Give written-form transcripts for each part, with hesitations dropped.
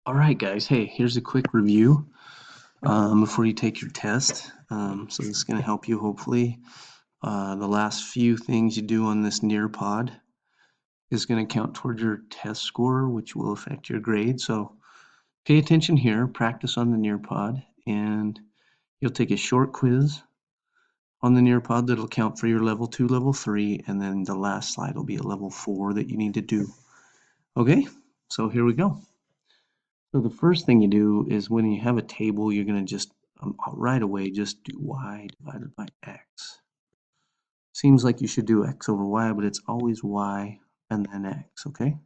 All right, guys. Hey, here's a quick review before you take your test. So this is going to help you hopefully. The last few things you do on this Nearpod is going to count toward your test score, which will affect your grade. So pay attention here, practice on the Nearpod, and you'll take a short quiz on the Nearpod that'll count for your level 2, level 3, and then the last slide will be a level 4 that you need to do. Okay, so here we go. So the first thing you do is when you have a table, you're going to just right away just do y divided by x. Seems like you should do x over y, but it's always y and then x, okay?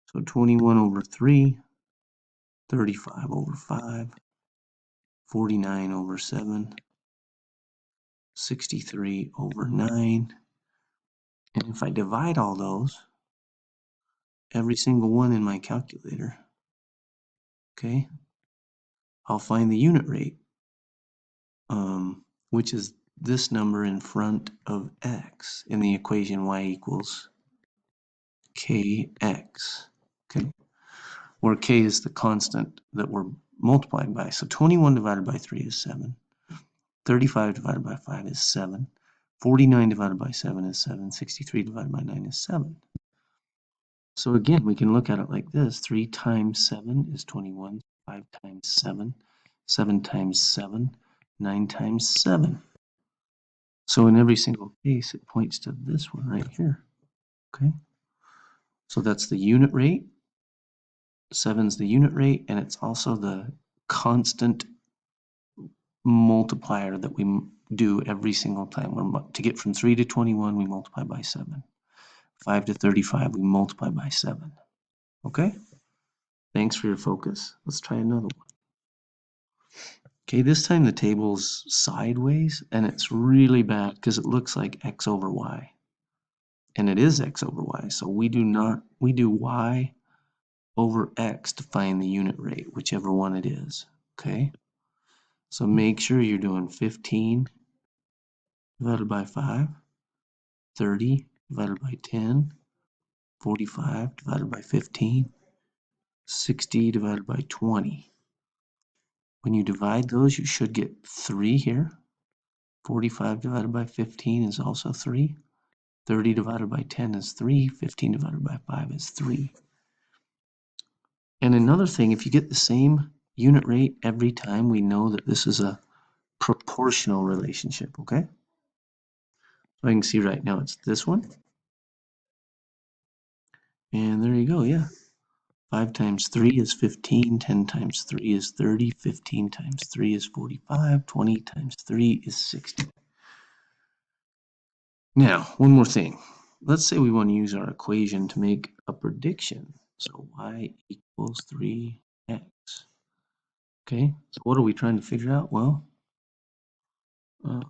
So 21 over 3, 35 over 5, 49 over 7, 63 over 9. And if I divide all those, every single one in my calculator, okay, I'll find the unit rate, which is this number in front of x in the equation y equals kx, okay, where k is the constant that we're multiplied by. So 21 divided by 3 is 7, 35 divided by 5 is 7, 49 divided by 7 is 7, 63 divided by 9 is 7. So again, we can look at it like this: 3 times 7 is 21, 5 times 7, 7 times 7, 9 times 7. So in every single case, it points to this one right here, okay? So that's the unit rate. 7's the unit rate, and it's also the constant multiplier that we do every single time. To get from 3 to 21, we multiply by 7. 5 to 35, we multiply by 7. Okay? Thanks for your focus. Let's try another one. Okay, this time the table's sideways, and it's really bad because it looks like x over y. And it is x over y, so we do y over x to find the unit rate, whichever one it is, okay? So make sure you're doing 15 divided by 5, 30 divided by 10, 45 divided by 15, 60 divided by 20. When you divide those, you should get 3 here. 45 divided by 15 is also 3. 30 divided by 10 is 3. 15 divided by 5 is 3. And another thing, if you get the same unit rate every time, we know that this is a proportional relationship, okay? So I can see right now it's this one. And there you go, yeah. 5 times 3 is 15, 10 times 3 is 30, 15 times 3 is 45, 20 times 3 is 60. Now, one more thing. Let's say we want to use our equation to make a prediction. So y equals 3x. Okay, so what are we trying to figure out? Well,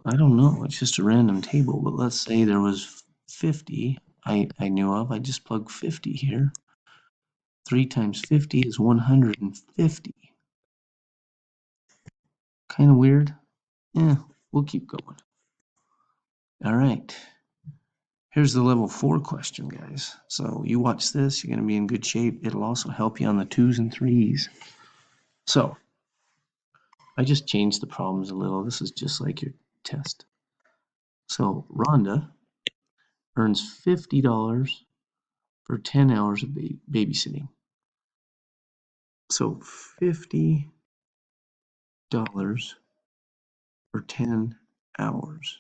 I don't know. It's just a random table, but let's say there was 50 I knew of. I just plug 50 here. 3 times 50 is 150. Kind of weird. Yeah, we'll keep going. All right. Here's the level 4 question, guys. So you watch this, you're going to be in good shape. It'll also help you on the 2s and 3s. So I just changed the problems a little. This is just like your test. So Rhonda earns $50 for 10 hours of babysitting. So $50 for 10 hours.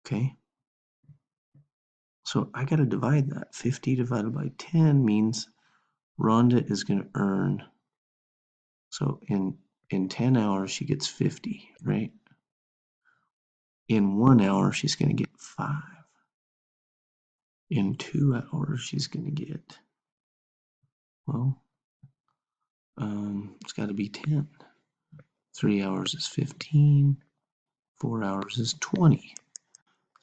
Okay. So I got to divide that. 50 divided by 10 means Rhonda is going to earn, so in 10 hours she gets 50, right? In 1 hour she's going to get 5. In 2 hours she's going to get, well, it's got to be 10. 3 hours is 15. 4 hours is 20.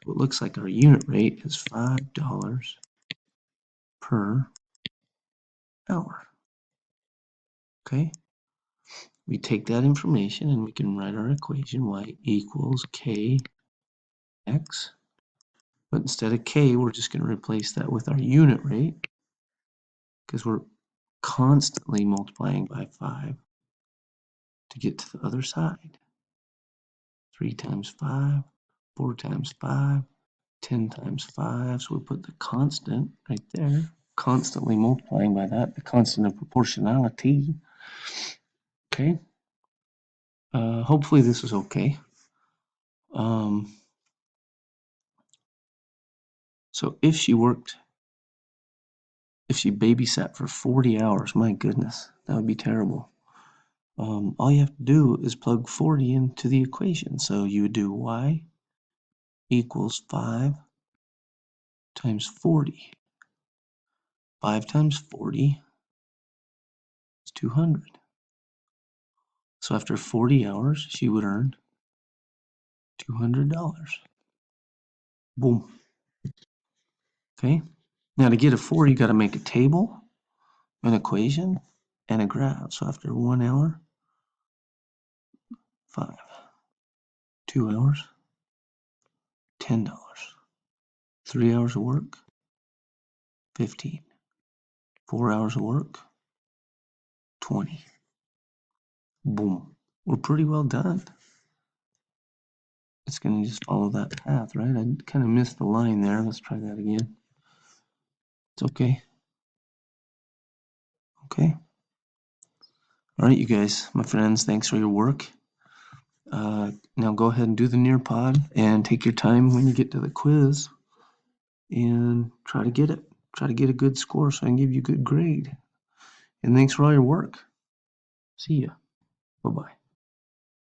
So it looks like our unit rate is $5 per hour. Okay? We take that information and we can write our equation, y equals kx. But instead of k, we're just going to replace that with our unit rate, because we're constantly multiplying by 5 to get to the other side. 3 times 5, 4 times 5, 10 times 5. So we put the constant right there, constantly multiplying by that, the constant of proportionality. Okay. Hopefully this is okay. So if she babysat for 40 hours, my goodness, that would be terrible. All you have to do is plug 40 into the equation. So you would do y equals 5 times 40. 5 times 40 is 200. So after 40 hours, she would earn $200. Boom. Okay. Now to get a 4, you got to make a table, an equation, and a graph. So after 1 hour, 5. 2 hours, $10. 3 hours of work, 15. 4 hours of work, 20. Boom. We're pretty well done. It's going to just follow that path, right? I kind of missed the line there. Let's try that again. It's okay. Okay. All right, you guys, my friends, thanks for your work. Now go ahead and do the Nearpod and take your time when you get to the quiz and try to get it. Try to get a good score so I can give you a good grade. And thanks for all your work. See ya. Bye-bye.